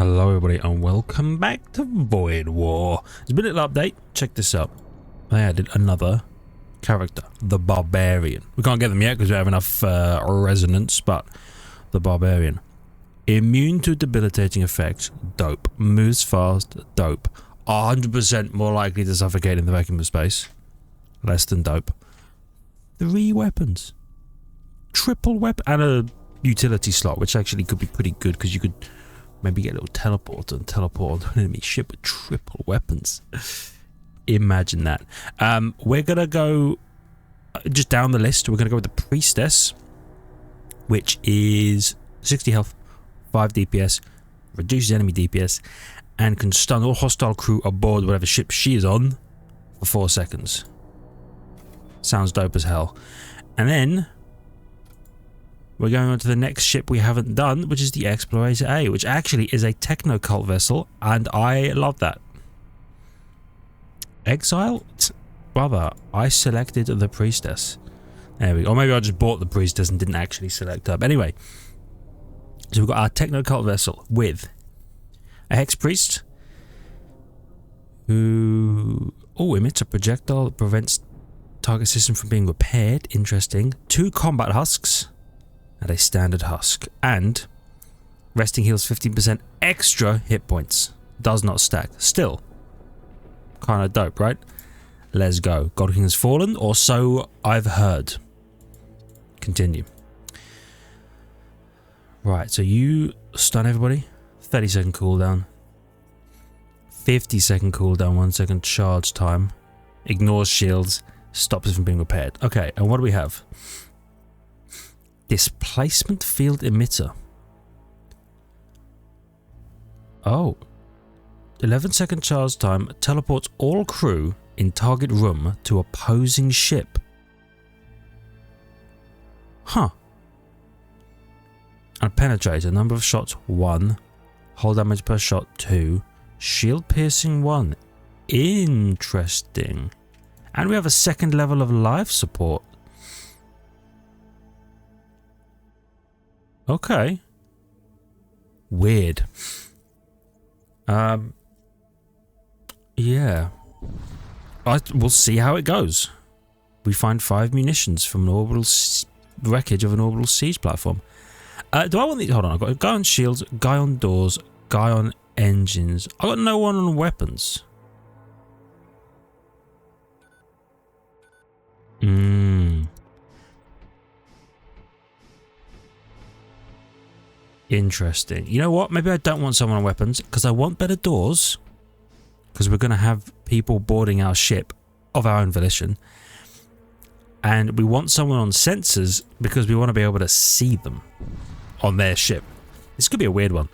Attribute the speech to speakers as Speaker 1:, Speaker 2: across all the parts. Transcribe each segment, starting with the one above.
Speaker 1: Hello everybody and welcome back to Void War. There's been a little update. Check this out. I added another character, the Barbarian. We can't get them yet because we have enough resonance, but the Barbarian. Immune to debilitating effects, dope. Moves fast, dope. 100% more likely to suffocate in the vacuum of space. Less than dope. 3 weapons. Triple weapon and a utility slot, which actually could be pretty good because you could maybe get a little teleport and teleport on an enemy ship with triple weapons. Imagine that. We're gonna go just down the list. We're gonna go with the Priestess, which is 60 health, 5 DPS, reduces enemy DPS, and can stun all hostile crew aboard whatever ship she is on for 4 seconds. Sounds dope as hell. And then we're going on to the next ship we haven't done, which is the Explorator A, which actually is a technocult vessel, and I love that. Exile? Brother, I selected the Priestess. There we go. Or maybe I just bought the Priestess and didn't actually select her. But anyway, so we've got our technocult vessel with a Hex Priest who emits a projectile that prevents target system from being repaired. Interesting. 2 combat husks and a standard husk, and resting heals 15% extra hit points. Does not stack. Still kind of dope, right? Let's go. God King has fallen, or so I've heard. Continue. Right, so you stun everybody. 30-second cooldown. 50-second cooldown, 1 second charge time. Ignores shields. Stops it from being repaired. Okay, and what do we have? Displacement field emitter. Oh. 11-second charge time teleports all crew in target room to opposing ship. Huh. And penetrator. Number of shots 1. Hull damage per shot 2. Shield piercing 1. Interesting. And we have a 2nd level of life support. Okay. Weird. Yeah. We'll see how it goes. We find 5 munitions from an orbital wreckage of an orbital siege platform. Do I want these? Hold on. I've got a guy on shields, guy on doors, guy on engines. I've got no one on weapons. Interesting. You know what? Maybe I don't want someone on weapons because I want better doors. Because we're going to have people boarding our ship of our own volition. And we want someone on sensors because we want to be able to see them on their ship. This could be a weird one.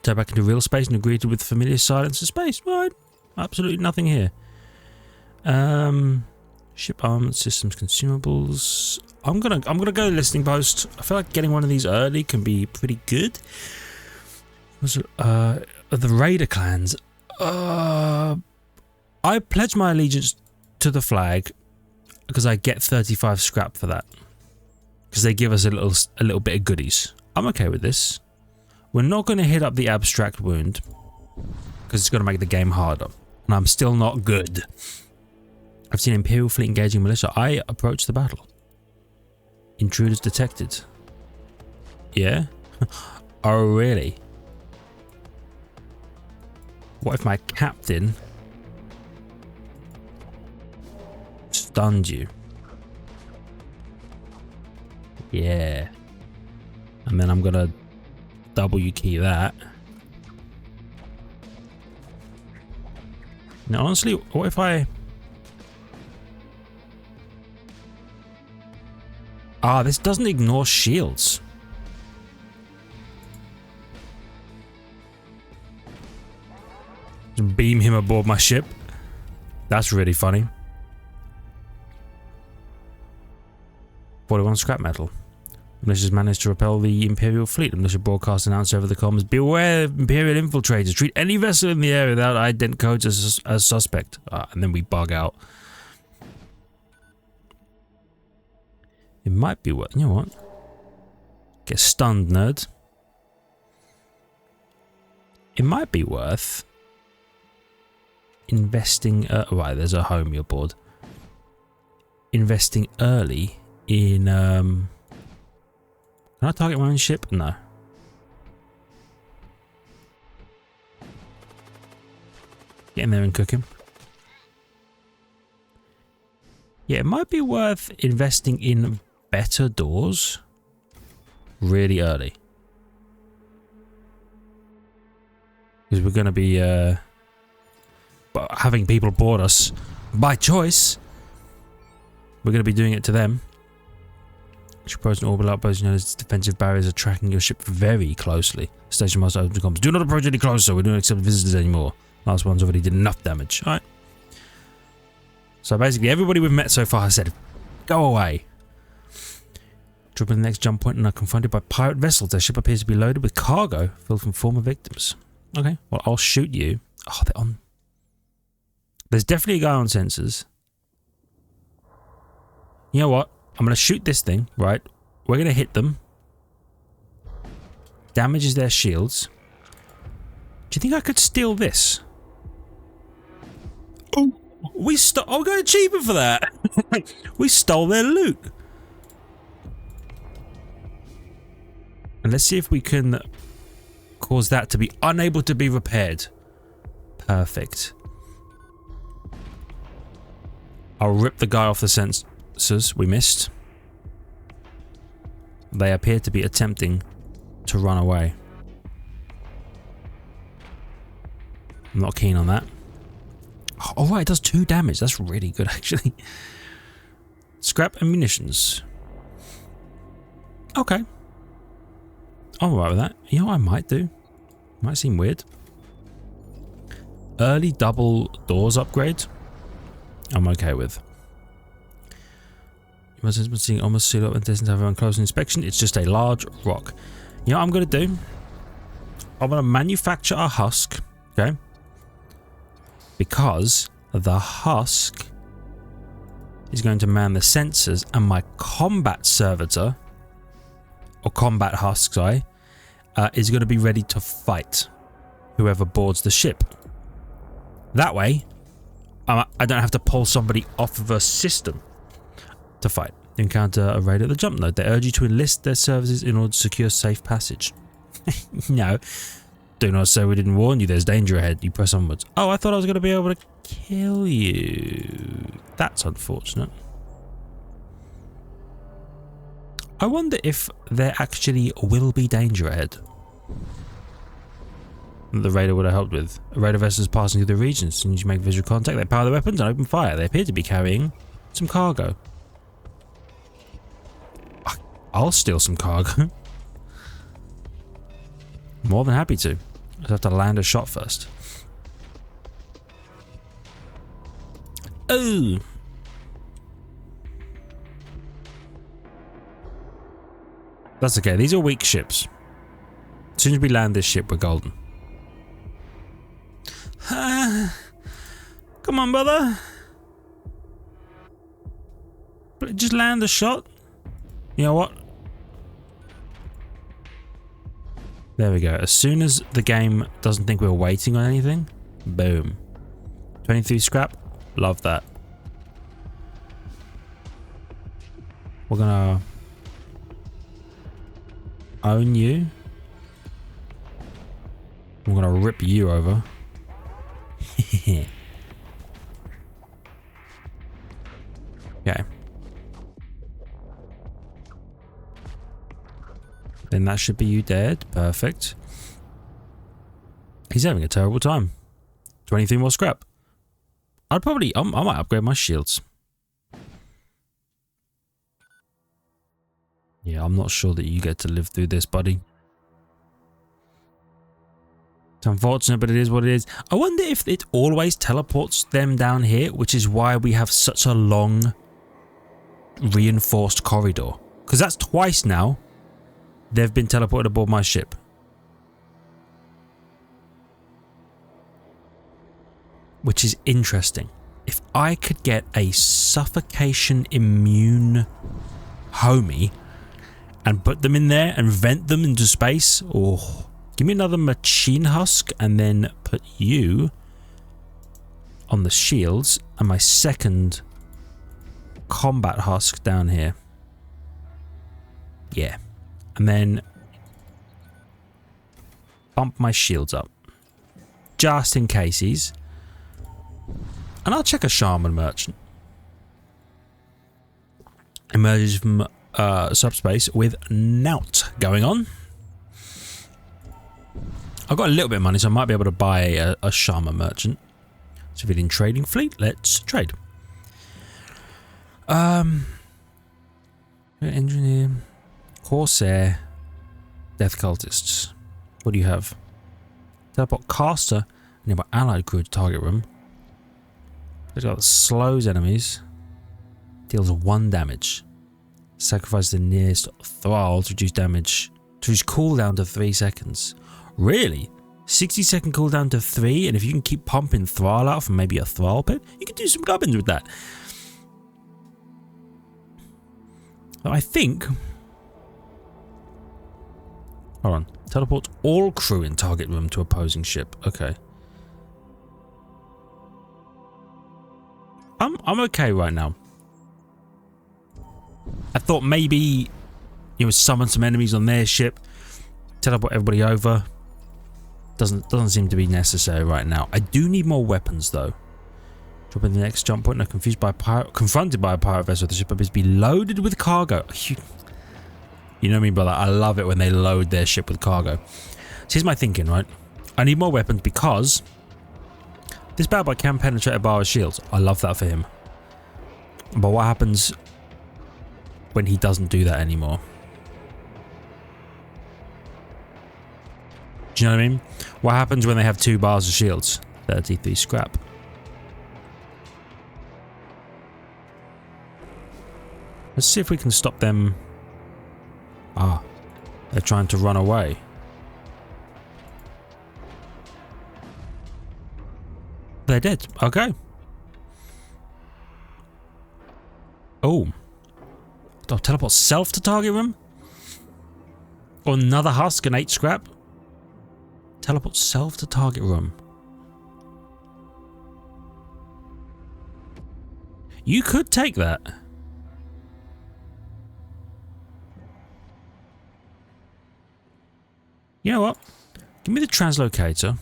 Speaker 1: Turn back into real space and agree to with familiar silence of space. Right. Absolutely nothing here. Ship armament systems consumables. I'm gonna go listening post. I feel like getting one of these early can be pretty good. The Raider clans. I pledge my allegiance to the flag because I get 35 scrap for that. Because they give us a little bit of goodies. I'm okay with this. We're not going to hit up the abstract wound because it's going to make the game harder. And I'm still not good. I've seen Imperial fleet engaging militia. I approach the battle. Intruders detected. Yeah? Oh, really? What if my captain stunned you? Yeah. And then I'm gonna W key that. Now, honestly, what if I... Ah, this doesn't ignore shields. Just beam him aboard my ship. That's really funny. 41 scrap metal. Militia's managed to repel the Imperial fleet. The militia broadcast announced over the comms, beware Imperial infiltrators. Treat any vessel in the area without ident codes as suspect. And then we bug out. It might be what, you know what? Get stunned, nerd. It might be worth investing... right, there's a home you're board. Investing early in... can I target my own ship? No. Get in there and cook him. Yeah, it might be worth investing in better doors really early. Because we're going to be having people board us by choice. We're going to be doing it to them. Should propose an orbital outpost known as defensive barriers are tracking your ship very closely. Station master opens comms. Do not approach any closer. We don't accept visitors anymore. Last one's already did enough damage. Alright. So basically everybody we've met so far has said, go away. Drop in the next jump point and are confronted by pirate vessels. Their ship appears to be loaded with cargo filled from former victims. Okay, well I'll shoot you. Oh, they're on. There's definitely a guy on sensors. You know what? I'm going to shoot this thing, right? We're going to hit them. Damages their shields. Do you think I could steal this? Oh, we got achievement for that. We stole their loot. And let's see if we can cause that to be unable to be repaired. Perfect. I'll rip the guy off the sensors. We missed. They appear to be attempting to run away. I'm not keen on that. Oh, right, it does 2 damage. That's really good, actually. Scrap and munitions. Okay. I'm alright with that. You know what I might do? Might seem weird. Early double doors upgrade. I'm okay with. You must have been seeing almost sealed up and doesn't have a close inspection. It's just a large rock. You know what I'm going to do? I'm going to manufacture a husk. Okay. Because the husk is going to man the sensors and my combat servitor, or combat husk, sorry, is going to be ready to fight whoever boards the ship. That way, I don't have to pull somebody off of a system to fight. Encounter a raid at the jump node. They urge you to enlist their services in order to secure safe passage. No. Do not say we didn't warn you. There's danger ahead. You press onwards. Oh, I thought I was going to be able to kill you. That's unfortunate. I wonder if there actually will be danger ahead. The raider would have helped with. A raider vessels passing through the region. As soon as you make visual contact, they power their weapons and open fire. They appear to be carrying some cargo. I'll steal some cargo. More than happy to. Just have to land a shot first. Oh! That's okay. These are weak ships. As soon as we land this ship, we're golden. Come on, brother. Just land a shot. You know what? There we go. As soon as the game doesn't think we're waiting on anything, boom. 23 scrap. Love that. We're gonna own you. We're gonna rip you over. Okay. Then that should be you dead. Perfect. He's having a terrible time. 23 more scrap. I might upgrade my shields. Yeah, I'm not sure that you get to live through this, buddy. It's unfortunate, but it is what it is. I wonder if it always teleports them down here, which is why we have such a long reinforced corridor. Because that's twice now they've been teleported aboard my ship. Which is interesting. If I could get a suffocation immune homie and put them in there and vent them into space, oh, Give me another machine husk and then put you on the shields and my second combat husk down here. Yeah. And then bump my shields up. Just in cases. And I'll check a shaman merchant. Emerges from subspace with Nout going on. I've got a little bit of money, so I might be able to buy a shaman merchant. Civilian trading fleet. Let's trade. Engineer, Corsair, Death Cultists. What do you have? Teleport caster, nearby allied crew to target room. It's got slows enemies. Deals 1 damage. Sacrifice the nearest thrall to reduce damage. To reduce cooldown to 3 seconds. Really? 60-second cooldown to 3, and if you can keep pumping thrall out from maybe a thrall pit, you can do some gubbins with that. I think... Hold on. Teleport all crew in target room to opposing ship. Okay. I'm okay right now. I thought maybe you would summon some enemies on their ship, teleport everybody over. Doesn't seem to be necessary right now. I do need more weapons though. Drop in the next jump point. Confronted by a pirate vessel. The ship appears to be loaded with cargo. You know me, brother. I love it when they load their ship with cargo. So here's my thinking, right? I need more weapons because this bad boy can penetrate a bar of shields. I love that for him. But what happens when he doesn't do that anymore? Do you know what I mean? What happens when they have 2 bars of shields? 33 scrap. Let's see if we can stop them. Ah, they're trying to run away. They're dead. Okay. Oh. Do I teleport self to target room? Or another husk and 8 scrap? Teleport self to target room. You could take that. You know what? Give me the translocator.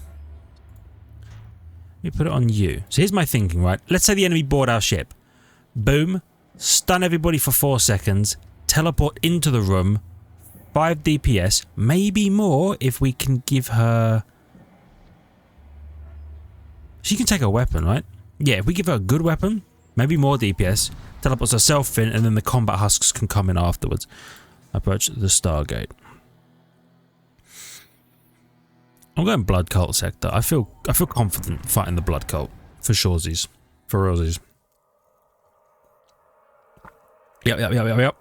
Speaker 1: Let me put it on you. So here's my thinking, right? Let's say the enemy board our ship. Boom. Stun everybody for 4 seconds. Teleport into the room. 5 DPS. Maybe more if we can give her... She can take a weapon, right? Yeah, if we give her a good weapon, maybe more DPS. Teleports herself in, and then the combat husks can come in afterwards. Approach the Stargate. I'm going blood cult sector. I feel confident fighting the blood cult for shoresies, for realsies. Yep.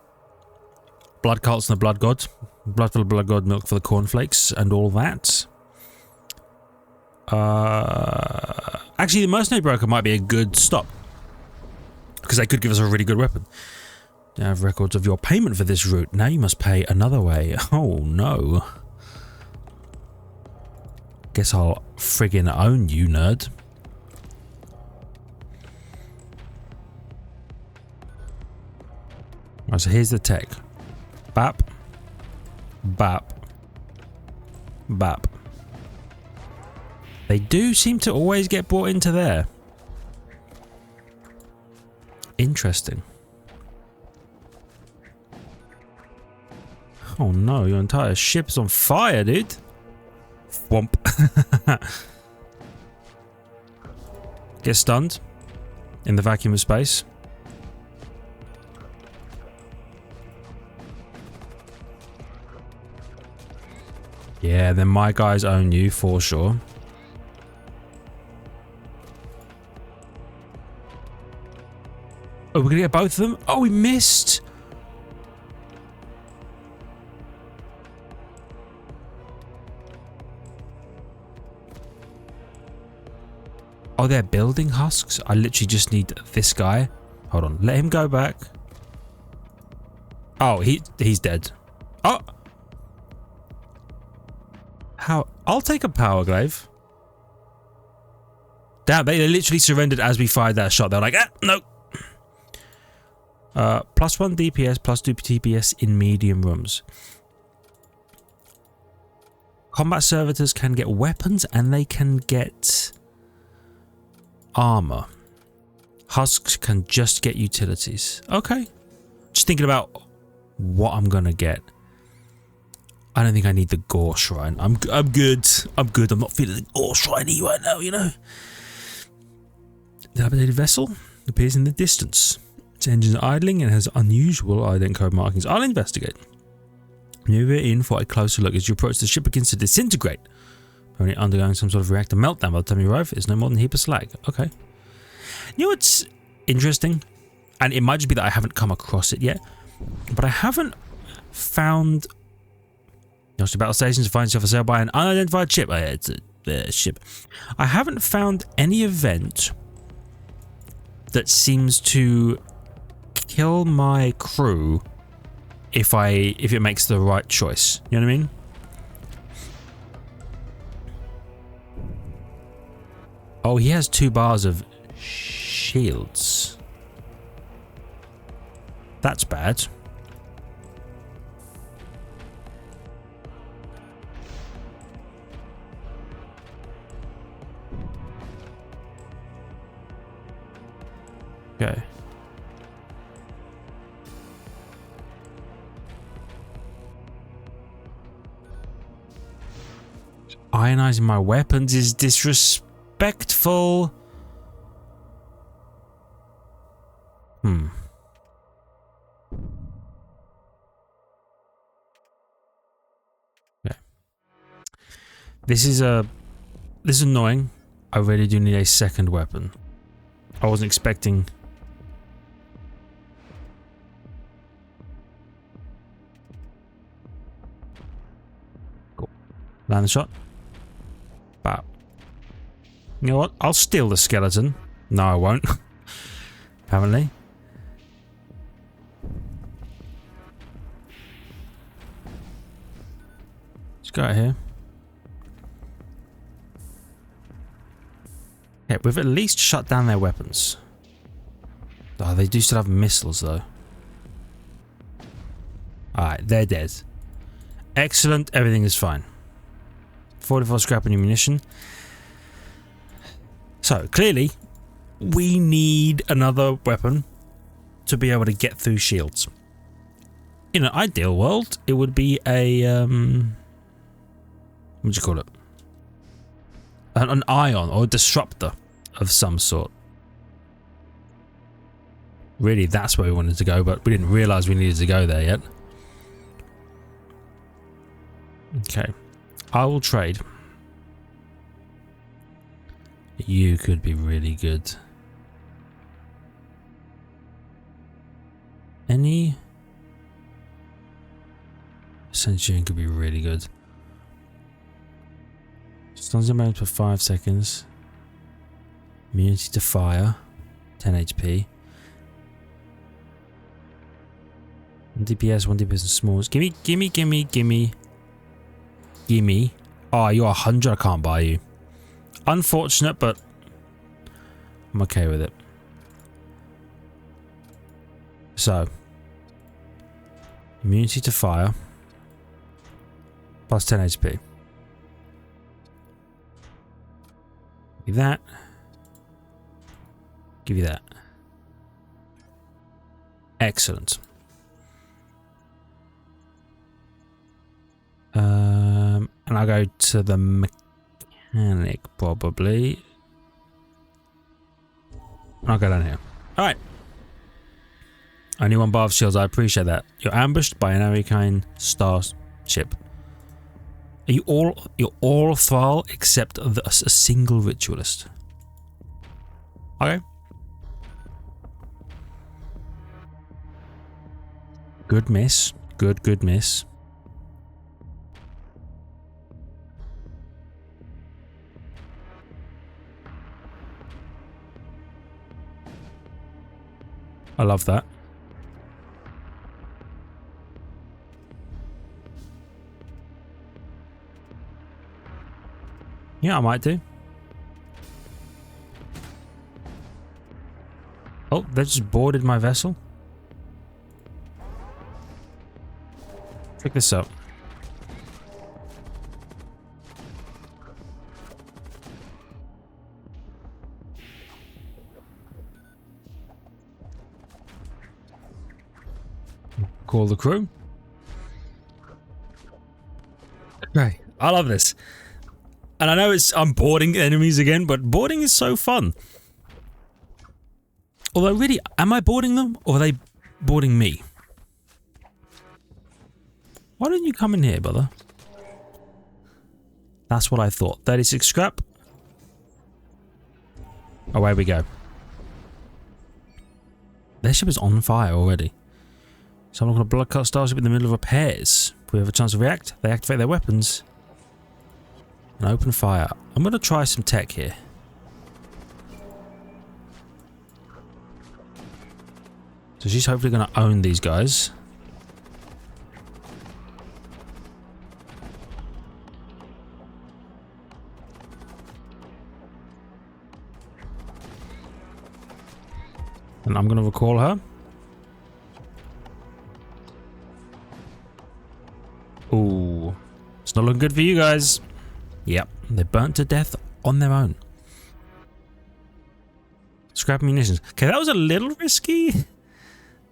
Speaker 1: Blood cults and the blood god, blood for the blood god, milk for the cornflakes, and all that. Actually, the mercenary broker might be a good stop because they could give us a really good weapon. I have records of your payment for this route. Now you must pay another way. Oh no. Guess I'll friggin' own you, nerd. Right, so here's the tech. Bap. Bap. Bap. They do seem to always get brought into there. Interesting. Oh no, your entire ship's on fire, dude. Whomp. Get stunned in the vacuum of space. Yeah, then my guys own you for sure. Oh, we're gonna get both of them? Oh, we missed! Oh, they're building husks? I literally just need this guy. Hold on, let him go back. Oh, he's dead. Oh! How? I'll take a power glaive. Damn, they literally surrendered as we fired that shot. They're like, ah, no. +1 DPS, +2 TPS in medium rooms. Combat servitors can get weapons and they can get armor. Husks can just get utilities. Okay. Just thinking about what I'm gonna get. I don't think I need the gore shrine. I'm good. I'm good. I'm not feeling the gore shrine right now, you know. The dilapidated vessel appears in the distance. Its engine is idling and has unusual ident code markings. I'll investigate. Move it in for a closer look. As you approach, the ship begins to disintegrate. Apparently undergoing some sort of reactor meltdown. By the time you arrive, it's no more than a heap of slag. Okay. You know what's interesting? And it might just be that I haven't come across it yet. But I haven't found... You to battle stations to find yourself assailed by an unidentified ship. It's a ship. I haven't found any event that seems to kill my crew if it makes the right choice. You know what I mean? Oh, he has 2 bars of shields. That's bad. Okay. Ionizing my weapons is disrespectful. Okay. This is annoying. I really do need a second weapon. I wasn't expecting... Cool. Land the shot. But you know what? I'll steal the skeleton. No, I won't. Apparently. Let's go out here. Okay, we've at least shut down their weapons. Oh, they do still have missiles though. Alright, they're dead. Excellent, everything is fine. 44 scrap and ammunition. So, clearly, we need another weapon to be able to get through shields. In an ideal world, it would be a, what do you call it? An ion or a disruptor of some sort. Really, that's where we wanted to go, but we didn't realise we needed to go there yet. Okay. I will trade. You could be really good. Any Centurion could be really good. Stuns him out for 5 seconds. Immunity to fire. 10 HP. 1 DPS, 1 DPS and smalls. Gimme. Oh, you're 100. I can't buy you. Unfortunate, but I'm okay with it. So, immunity to fire. Plus 10 HP. Give you that. Give you that. Excellent. And I'll go to the mechanic probably. I'll go down here. Alright. Only 1 bar of shields, I appreciate that. You're ambushed by an Arcane starship. You're all Thrall except a single ritualist. Okay. Good miss. Good miss. I love that. Yeah, I might do. Oh, they just boarded my vessel. Check this out. Call the crew. Okay, I love this. And I know I'm boarding enemies again, but boarding is so fun. Although really, am I boarding them or are they boarding me? Why don't you come in here, brother? That's what I thought. 36 scrap. Away we go. Their ship is on fire already. Someone on a bloodcut starship in the middle of repairs. If we have a chance to react, they activate their weapons and open fire. I'm going to try some tech here. So she's hopefully going to own these guys. And I'm going to recall her. Ooh. It's not looking good for you guys. Yep. They burnt to death on their own. Scrap munitions. Okay, that was a little risky.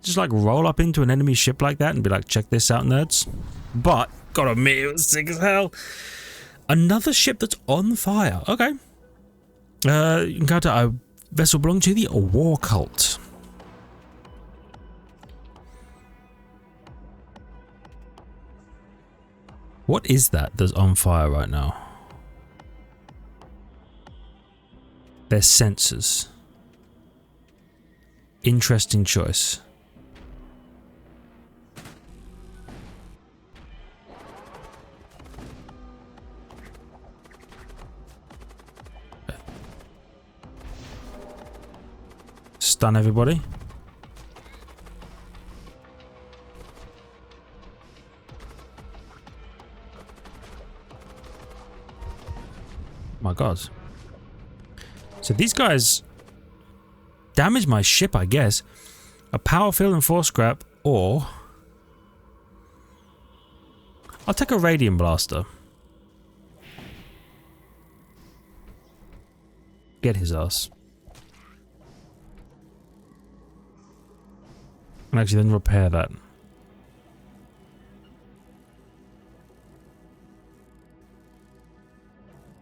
Speaker 1: Just like roll up into an enemy ship like that and be like, check this out, nerds. But, gotta admit, it was sick as hell. Another ship that's on fire. Okay. You encounter a vessel belonging to the war cult. What is that that's on fire right now? They're sensors. Interesting choice. Stun everybody. My God. So these guys damage my ship, I guess. A power field and 4 scrap, or I'll take a radium blaster. Get his ass. And actually then repair that.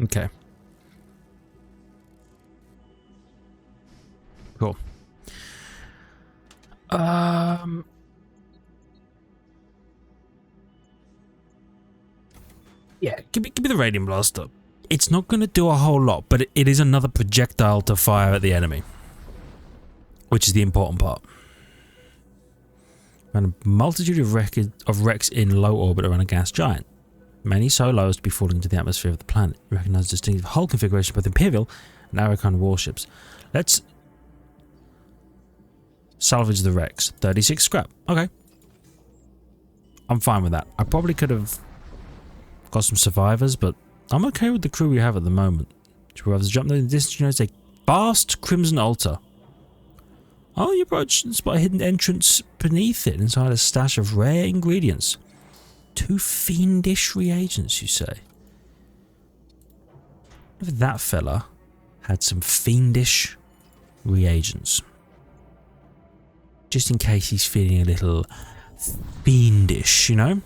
Speaker 1: Okay. Cool. Yeah, give me the radium blaster. It's not going to do a whole lot, but it is another projectile to fire at the enemy, which is the important part. And a multitude of wrecks in low orbit around a gas giant. Many so low as to be falling into the atmosphere of the planet. You recognize a distinctive hull configuration both Imperial and Arakan warships. Let's salvage the wrecks. 36 scrap. Okay. I'm fine with that. I probably could have got some survivors, but I'm okay with the crew we have at the moment. Two others jump in the distance. You notice a vast crimson altar. Oh, you approach and spot a hidden entrance beneath it, inside a stash of rare ingredients. 2 fiendish reagents, you say? What if that fella had some fiendish reagents? Just in case he's feeling a little fiendish, you know?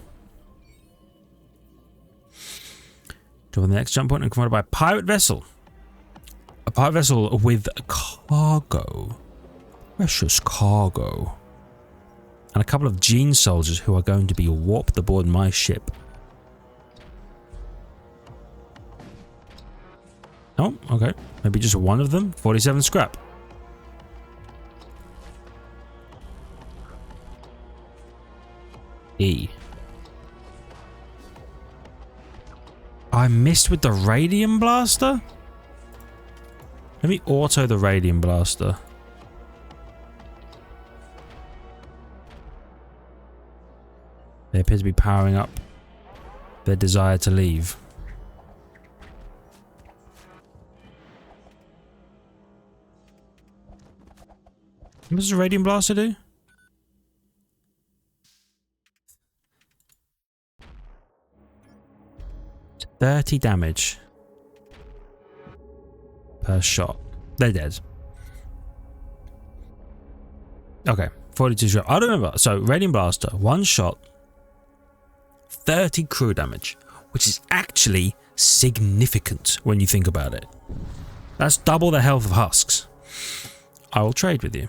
Speaker 1: To the next jump point and confronted by a pirate vessel. A pirate vessel with cargo. Precious cargo. And a couple of gene soldiers who are going to be warped aboard my ship. Oh, okay. Maybe just one of them. 47 scrap. E. I missed with the radium blaster? Let me auto the radium blaster. They appear to be powering up their desire to leave. What does a radiant blaster do? It's 30 damage per shot. They're dead. Okay, 42 shot. I don't remember. So, radiant blaster, one shot, 30 crew damage, which is actually significant when you think about it. That's double the health of husks. I will trade with you.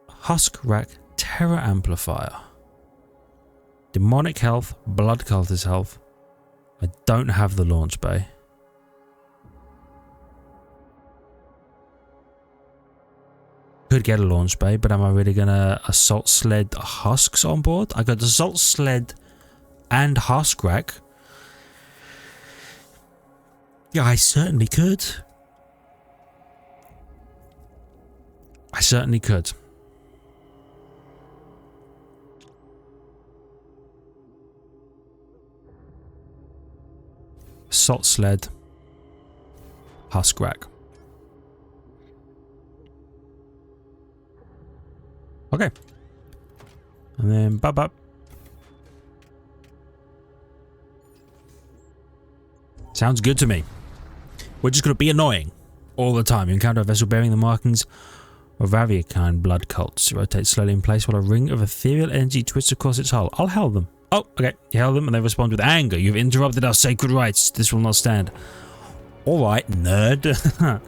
Speaker 1: Husk rack, terror amplifier, demonic health, blood cultist health. I don't have the launch bay. Could get a launch bay, but am I really gonna assault sled husks on board? I got assault sled and husk rack. Yeah, I certainly could. I certainly could. Assault sled, husk rack. Okay. And then bub. Sounds good to me. We're just going to be annoying all the time. You encounter a vessel bearing the markings of Aviakine blood cults. It rotates slowly in place while a ring of ethereal energy twists across its hull. I'll held them. Oh, okay. You held them and they respond with anger. You've interrupted our sacred rites. This will not stand. Alright, nerd.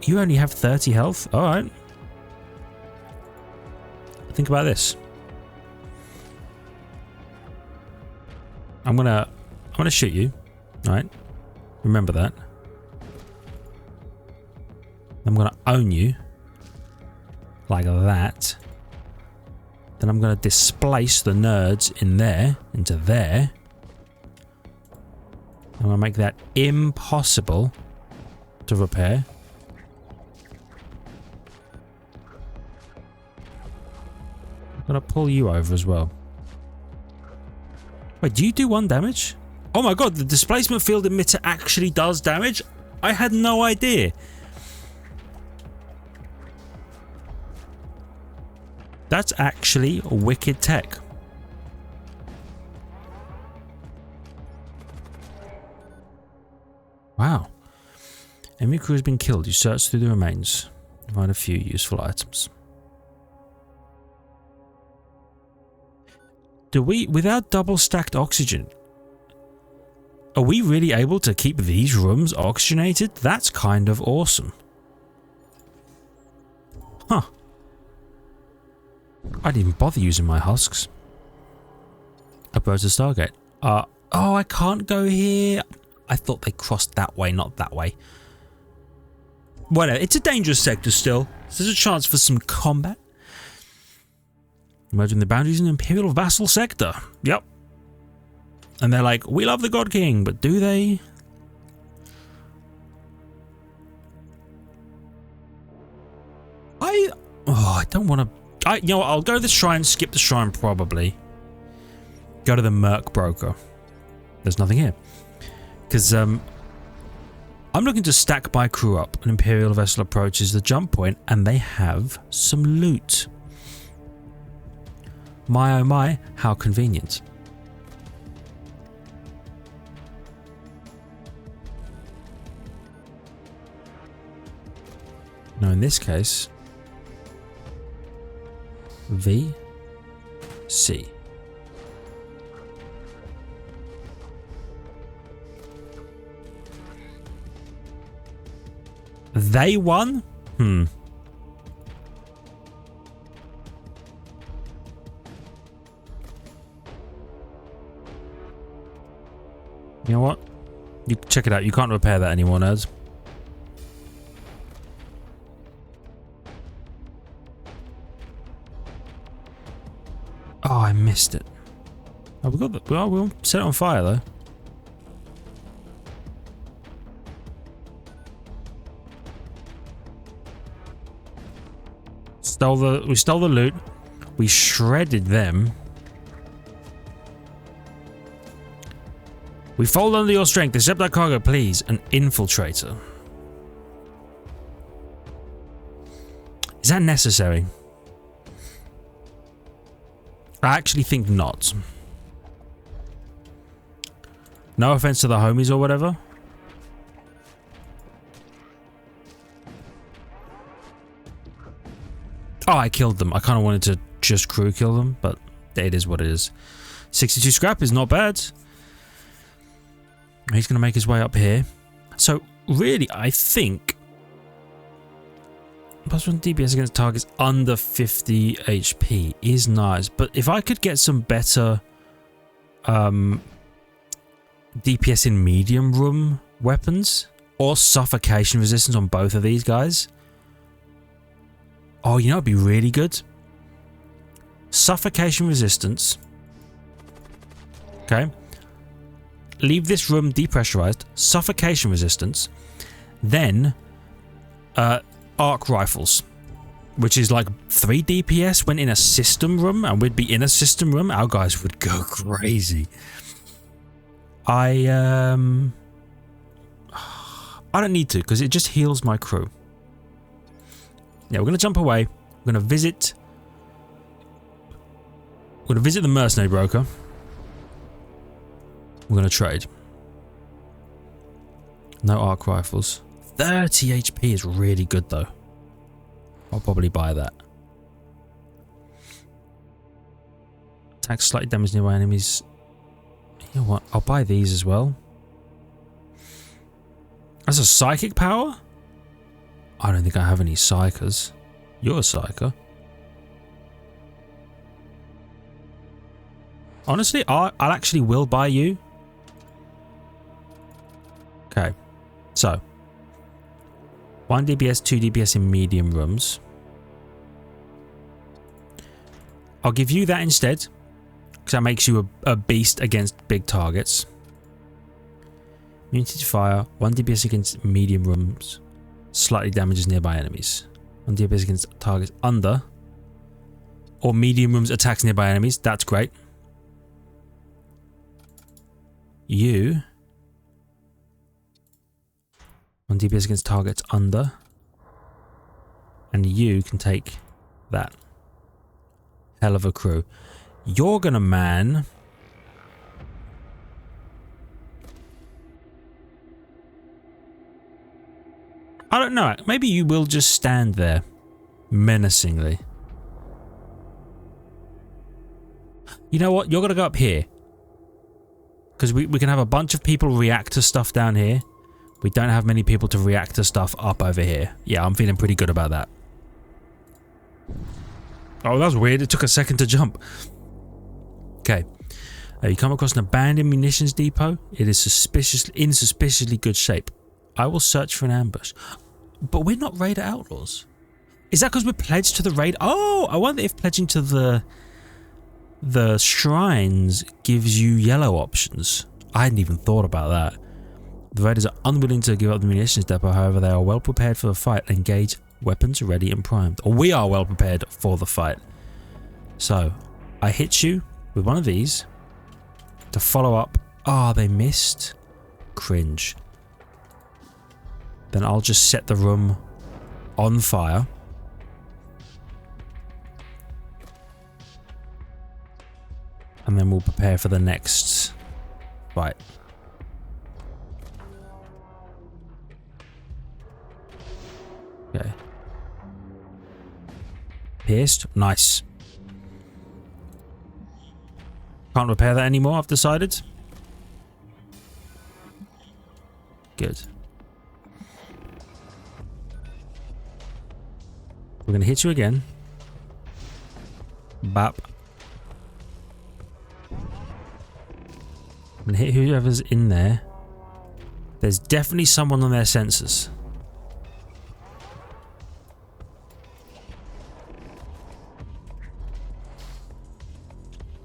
Speaker 1: You only have 30 health? Alright. Think about this. I'm gonna shoot you. Alright. Remember that. I'm gonna own you. Like that. Then I'm gonna displace the nerds in there, into there. I'm gonna make that impossible to repair. I'm gonna pull you over as well. Wait, do you do 1 damage? Oh my god, the displacement field emitter actually does damage? I had no idea. That's actually wicked tech. Wow. Enemy crew has been killed. You search through the remains. Find a few useful items. Do we, without double stacked oxygen, are we really able to keep these rooms oxygenated? That's kind of awesome. Huh. I didn't even bother using my husks. Approach the Stargate. Oh, I can't go here. I thought they crossed that way, not that way. Whatever. It's a dangerous sector still. There's a chance for some combat. Emerging the boundaries in the Imperial Vassal Sector. Yep. And they're like, we love the God King, but do they? I don't want to. You know what? I'll go to the shrine, skip the shrine probably. Go to the Merc Broker. There's nothing here. Because I'm looking to stack my crew up. An Imperial vessel approaches the jump point and they have some loot. My oh my, how convenient. Now in this case, V, C. They won? You know what? You check it out. You can't repair that anymore, nerds. Oh, I missed it. Oh, we got the. Well, we'll set it on fire though. We stole the loot. We shredded them. We fold under your strength. Accept our cargo, please. An infiltrator. Is that necessary? I actually think not. No offense to the homies or whatever. Oh, I killed them. I kind of wanted to just crew kill them, but it is what it is. 62 scrap is not bad. He's going to make his way up here. So, really, I think... +1 DPS against targets under 50 HP is nice. But if I could get some better DPS in medium room weapons or suffocation resistance on both of these guys. Oh, you know, it'd be really good. Suffocation resistance. Okay. Leave this room depressurized. Suffocation resistance. Then, arc rifles, which is like 3 DPS when in a system room, and we'd be in a system room. Our guys would go crazy. I don't need to, because it just heals my crew. Yeah, we're going to jump away. We're going to visit... we're going to visit the mercenary broker. We're going to trade. No arc rifles. 30 HP is really good, though. I'll probably buy that. Attack slightly damage nearby enemies. You know what? I'll buy these as well. That's a psychic power? I don't think I have any psychers. You're a psyker. Honestly, I'll actually will buy you. Okay. So. 1 DPS, 2 DPS in medium rooms. I'll give you that instead. Because that makes you a beast against big targets. Immunity to fire. 1 DPS against medium rooms. Slightly damages nearby enemies. 1 DPS against targets under. Or medium rooms attacks nearby enemies. That's great. You. 1 DPS against targets under. And you can take that. Hell of a crew. You're gonna man... I don't know. Maybe you will just stand there. Menacingly. You know what? You're gonna go up here. Because we can have a bunch of people react to stuff down here. We don't have many people to react to stuff up over here. Yeah, I'm feeling pretty good about that. Oh, that was weird. It took a second to jump. Okay. You come across an abandoned munitions depot. It is in suspiciously good shape. I will search for an ambush. But we're not Raider Outlaws. Is that because we're pledged to the raid? Oh, I wonder if pledging to the shrines gives you yellow options. I hadn't even thought about that. The raiders are unwilling to give up the munitions depot, however they are well prepared for the fight and engage, weapons ready and primed. Or we are well prepared for the fight. So, I hit you with one of these to follow up. Ah, they missed. Cringe. Then I'll just set the room on fire. And then we'll prepare for the next fight. Okay. Pierced. Nice. Can't repair that anymore, I've decided. Good. We're going to hit you again. Bap. I'm going to hit whoever's in there. There's definitely someone on their sensors.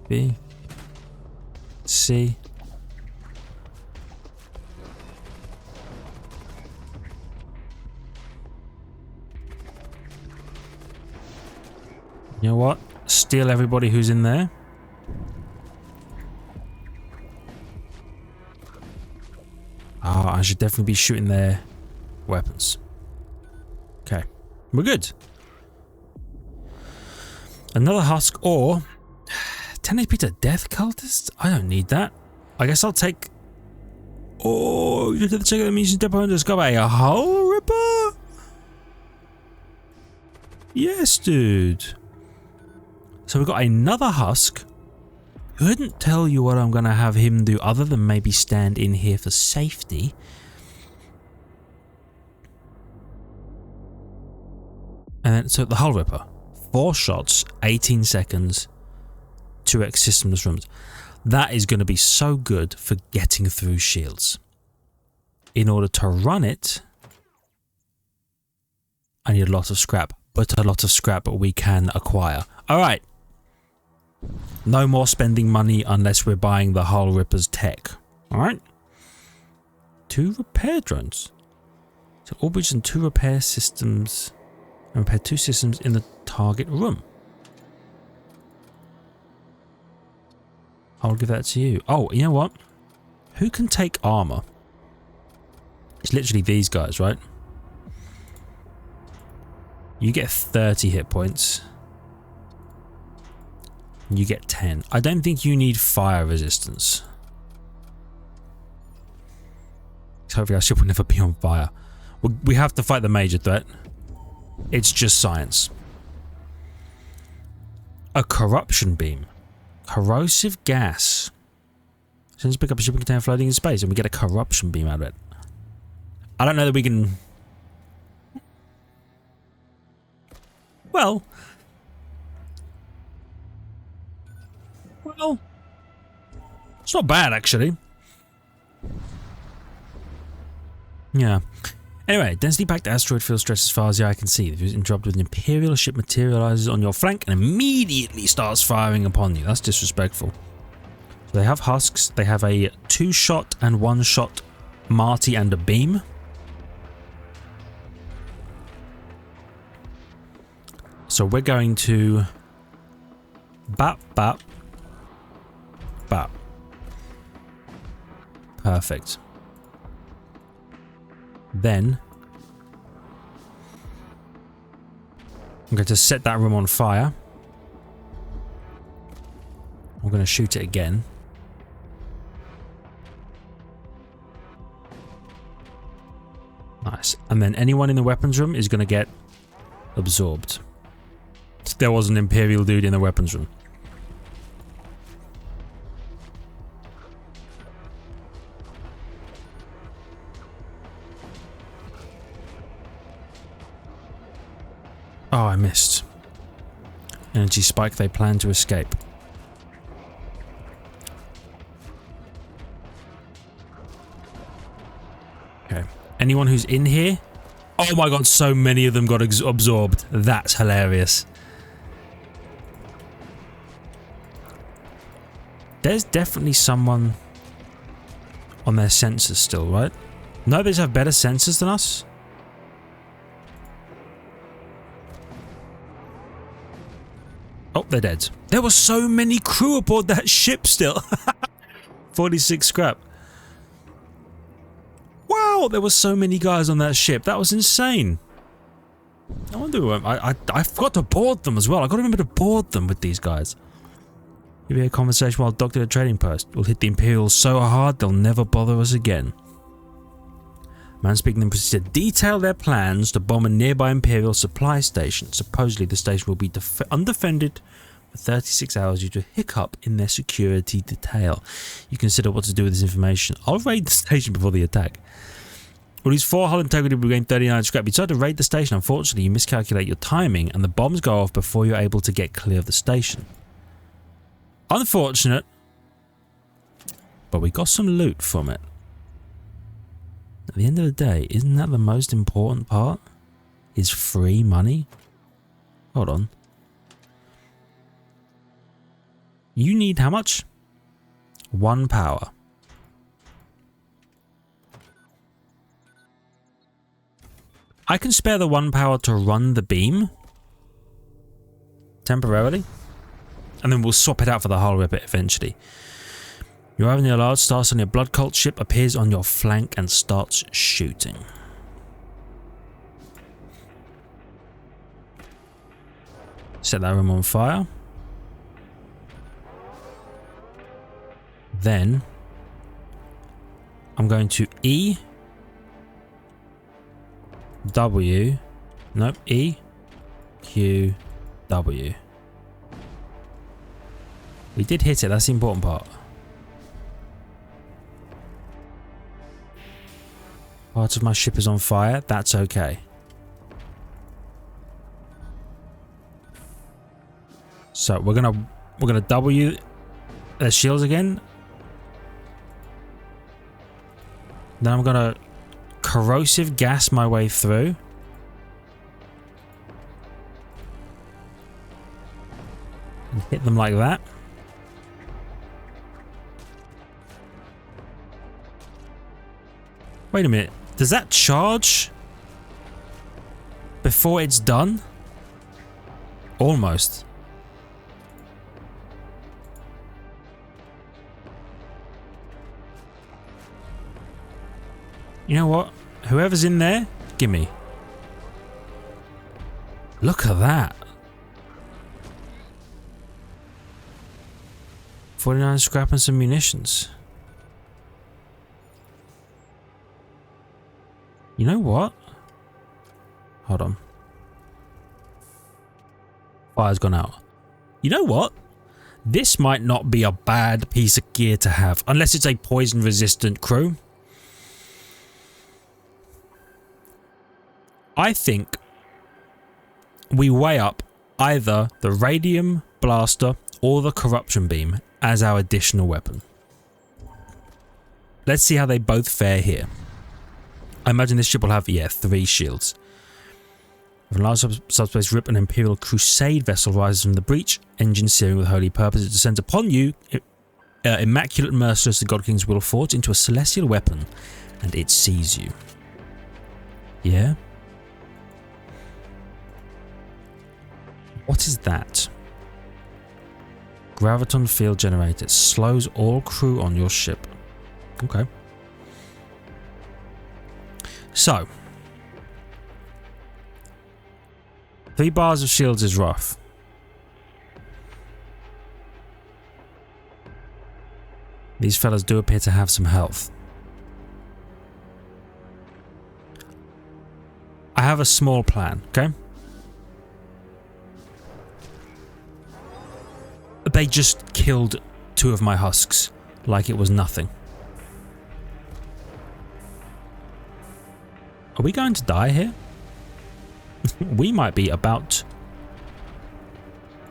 Speaker 1: B. C. You know what? Steal everybody who's in there. Ah, I should definitely be shooting their weapons. Okay. We're good. Another husk or 10 HP to death cultists? I don't need that. I guess I'll take... Oh, you did the check of the munitions depot and discover a hull ripper? Yes, dude. So we've got another husk. Couldn't tell you what I'm going to have him do other than maybe stand in here for safety. And then, so the hull ripper. 4 shots, 18 seconds, 2x systems rooms. That is going to be so good for getting through shields. In order to run it, I need a lot of scrap, but a lot of scrap we can acquire. Alright. No more spending money unless we're buying the hull ripper's tech. Alright. 2 repair drones. So all bridges and 2 repair systems. And repair 2 systems in the target room. I'll give that to you. Oh, you know what? Who can take armor? It's literally these guys, right? You get 30 hit points. You get 10. I don't think you need fire resistance. Hopefully our ship will never be on fire. We have to fight the major threat. It's just science. A corruption beam. Corrosive gas. Since pick up a shipping container floating in space and we get a corruption beam out of it. I don't know that we can... Well... It's not bad, actually. Yeah. Anyway, density-packed asteroid field stretches as far as the eye can see. If you're interrupted with an Imperial ship materializes on your flank and immediately starts firing upon you. That's disrespectful. So they have husks. They have a 2-shot and 1-shot Marty and a beam. So we're going to... Bap, bap. Bap. Perfect. Then I'm going to set that room on fire. I'm going to shoot it again. Nice. And then anyone in the weapons room is going to get absorbed. There was an Imperial dude in the weapons room. Oh, I missed. Energy spike, they plan to escape. Okay. Anyone who's in here? Oh my god, so many of them got absorbed. That's hilarious. There's definitely someone on their sensors still, right? No, they just have better sensors than us. Oh, they're dead. There were so many crew aboard that ship still. 46 scrap. Wow, there were so many guys on that ship. That was insane. I wonder. I forgot to board them as well. I got to remember to board them with these guys. Give me a conversation while docked at a trading post. We'll hit the Imperials so hard they'll never bother us again. Man speaking then proceeds to detail their plans to bomb a nearby Imperial supply station. Supposedly the station will be undefended for 36 hours due to a hiccup in their security detail. You consider what to do with this information. I'll raid the station before the attack. With these 4 hull integrity, we gain 39 scrap. You decide to raid the station. Unfortunately, you miscalculate your timing and the bombs go off before you're able to get clear of the station. Unfortunate, but we got some loot from it. At the end of the day, isn't that the most important part? Is free money? Hold on. You need how much? 1 power. I can spare the 1 power to run the beam. Temporarily. And then we'll swap it out for the hull ripper eventually. You arrive near a large star on your blood cult ship, appears on your flank and starts shooting. Set that room on fire. Then I'm going to E, W, nope, E, Q, W. We did hit it, that's the important part. Part of my ship is on fire, that's okay. So we're gonna W their shields again. Then I'm gonna corrosive gas my way through. And hit them like that. Wait a minute, does that charge before it's done? Almost. You know what? Whoever's in there, gimme. Look at that. 49 scrap and some munitions. You know what? Hold on. Fire's gone out. You know what? This might not be a bad piece of gear to have, unless it's a poison resistant crew. I think we weigh up either the radium blaster or the corruption beam as our additional weapon. Let's see how they both fare here. I imagine this ship will have, yeah, 3 shields. If a large subspace rip, an Imperial Crusade vessel rises from the breach, engine searing with holy purpose, it descends upon you, immaculate merciless, the God King's will forge into a celestial weapon, and it sees you. Yeah? What is that? Graviton field generator. Slows all crew on your ship. Okay. So. 3 bars of shields is rough. These fellas do appear to have some health. I have a small plan, okay? They just killed 2 of my husks like it was nothing. Are we going to die here? We might be about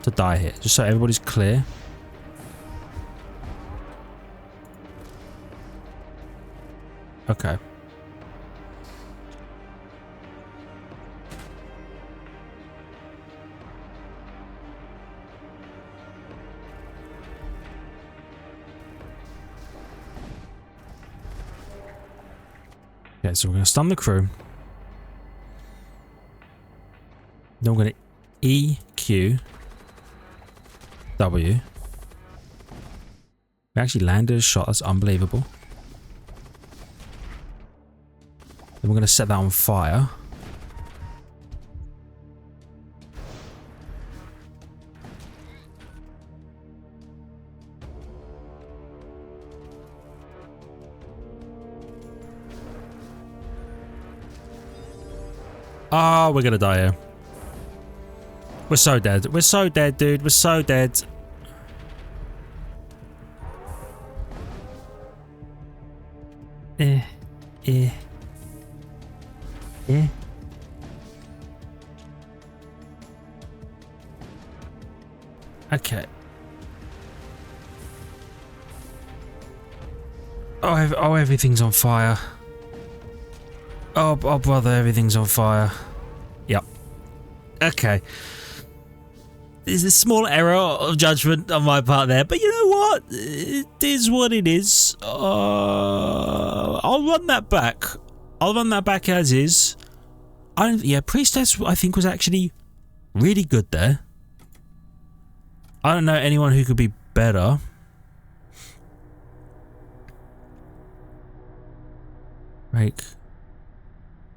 Speaker 1: to die here, just so everybody's clear. Okay. Okay, so we're going to stun the crew. Then we're going to E, Q, W. We actually landed a shot, that's unbelievable. Then we're going to set that on fire. Oh, we're going to die here. We're so dead. We're so dead, dude. We're so dead. Okay. Oh, everything's on fire. Oh, brother, everything's on fire. Yep. Okay. There's a small error of judgment on my part there, but you know what? It is what it is. I'll run that back. I'll run that back as is. Yeah, Priestess, I think, was actually really good there. I don't know anyone who could be better. Rake.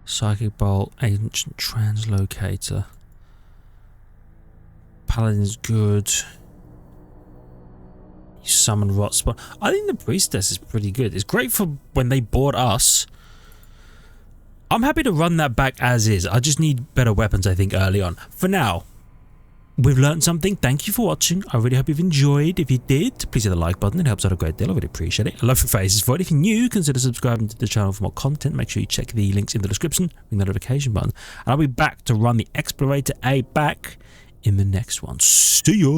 Speaker 1: Psychic Bolt, Ancient Translocator. Paladin's good. You summon rot spawn. I think the priestess is pretty good. It's great for when they board us. I'm happy to run that back as is. I just need better weapons, I think, early on. For now, we've learned something. Thank you for watching. I really hope you've enjoyed. If you did, please hit the like button. It helps out a great deal. I really appreciate it. I love your faces for it. If you're new, consider subscribing to the channel for more content. Make sure you check the links in the description, ring the notification button. And I'll be back to run the Explorator A back in the next one. See ya!